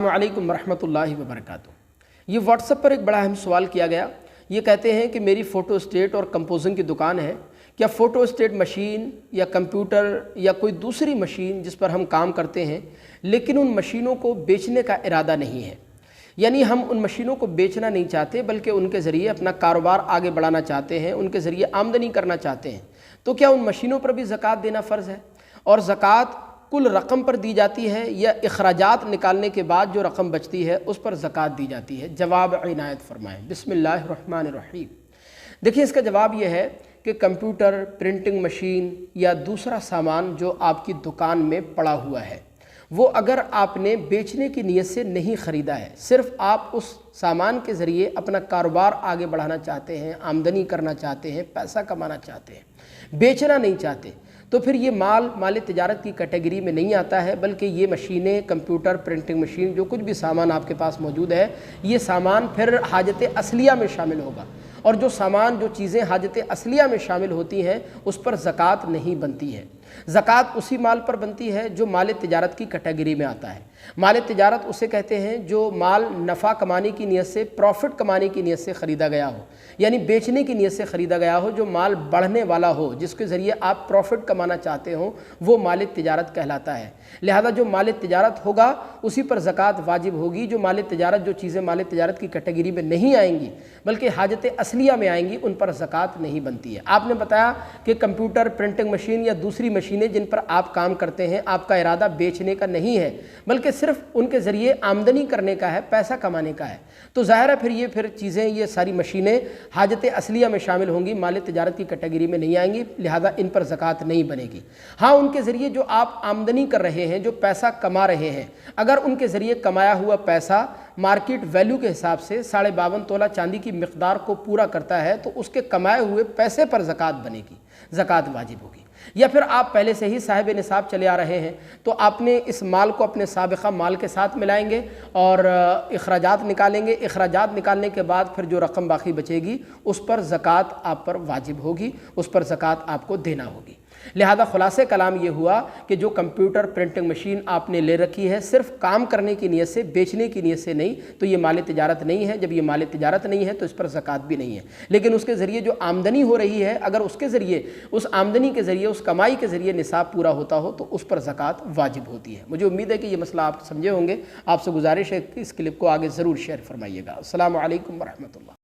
अस्सलामु अलैकुम वरहमतुल्लाहि वबरकातुहू। ये व्हाट्सएप पर एक बड़ा अहम सवाल किया गया। ये कहते हैं कि मेरी फ़ोटो स्टेट और कंपोजिंग की दुकान है, क्या फ़ोटो स्टेट मशीन या कंप्यूटर या कोई दूसरी मशीन जिस पर हम काम करते हैं, लेकिन उन मशीनों को बेचने का इरादा नहीं है, यानी हम उन मशीनों को बेचना नहीं चाहते बल्कि उनके ज़रिए अपना कारोबार आगे बढ़ाना चाहते हैं, उनके ज़रिए आमदनी करना चाहते हैं, तो क्या उन मशीनों पर भी ज़कात देना फ़र्ज़ है? और ज़कात कुल रकम पर दी जाती है या अखराजात निकालने के बाद जो रकम बचती है उस पर ज़कात दी जाती है? जवाब इनायत फरमाएँ। बिस्मिल्लाहिर्रहमानिर्रहीम। देखिए, इसका जवाब यह है कि कंप्यूटर, प्रिंटिंग मशीन या दूसरा सामान जो आपकी दुकान में पड़ा हुआ है, वो अगर आपने बेचने की नीयत से नहीं ख़रीदा है, सिर्फ़ आप उस सामान के ज़रिए अपना कारोबार आगे बढ़ाना चाहते हैं, आमदनी करना चाहते हैं, पैसा कमाना चाहते हैं, बेचना नहीं चाहते, तो फिर ये माल तिजारत की कैटेगरी में नहीं आता है, बल्कि ये मशीनें, कंप्यूटर, प्रिंटिंग मशीन, जो कुछ भी सामान आपके पास मौजूद है, ये सामान फिर हाजत असलिया में शामिल होगा। और जो सामान, जो चीज़ें हाजत असलिया में शामिल होती हैं, उस पर ज़कात नहीं बनती है। ज़कात उसी माल पर बनती है जो माल तिजारत की कैटेगरी में आता है। माल तिजारत उसे कहते हैं जो माल नफ़ा कमाने की नीयत से, प्रॉफिट कमाने की नीयत से ख़रीदा गया हो, यानी बेचने की नीयत से ख़रीदा गया हो, जो माल बढ़ने वाला हो, जिसके ज़रिए आप प्रॉफिट कमाना चाहते हो, वो माल तिजारत कहलाता है। लिहाजा जो माल तिजारत होगा उसी पर ज़कात वाजिब होगी। जो माल तिजारत, जो चीज़ें माल तिजारत की कैटेगरी में नहीं आएंगी बल्कि हाजत असलिया में आएंगी, उन पर ज़कात नहीं बनती है। आपने बताया कि कंप्यूटर, प्रिंटिंग मशीन या दूसरी मशीनें जिन पर आप काम करते हैं, आपका इरादा बेचने का नहीं है बल्कि सिर्फ उनके ज़रिए आमदनी करने का है, पैसा कमाने का है, तो ज़ाहिर है फिर चीज़ें, ये सारी मशीनें हाजत असलिया में शामिल होंगी, माल तिजारत की कैटेगरी में नहीं आएंगी, लिहाजा इन पर ज़कात नहीं बनेगी। हाँ, उनके ज़रिए जो आप आमदनी कर रहे हैं, जो पैसा कमा रहे हैं, अगर उनके ज़रिए कमाया हुआ पैसा मार्केट वैल्यू के हिसाब से 52.5 तोला चांदी की मिक़दार को पूरा करता है, तो उसके कमाए हुए पैसे पर ज़कात बनेगी, ज़कात वाजिब होगी। या फिर आप पहले से ही साहिब निसाब चले आ रहे हैं, तो आपने इस माल को अपने साबिक़ा माल के साथ मिलाएंगे और अखराजात निकालेंगे। अखराजात निकालने के बाद फिर जो रकम बाकी बचेगी उस पर ज़कात आप पर वाजिब होगी, उस पर ज़कात आपको देना होगी। लिहाजा ख़ुलासे कलाम ये हुआ कि जो कंप्यूटर, प्रिंटिंग मशीन आपने ले रखी है सिर्फ काम करने की नीयत से, बेचने की नीयत से नहीं, तो ये माल तिजारत नहीं है। जब ये माल तिजारत नहीं है तो इस पर ज़कात भी नहीं है। लेकिन उसके ज़रिए जो आमदनी हो रही है, अगर उसके ज़रिए, उस आमदनी के ज़रिए, उस कमाई के ज़रिए निसाब पूरा होता हो तो उस पर ज़कात वाजिब होती है। मुझे उम्मीद है कि ये मसला आप समझे होंगे। आपसे गुजारिश है कि इस क्लिप को आगे ज़रूर शेयर फरमाइएगा। अस्सलामु अलैकुम वरहमतुल्लाह।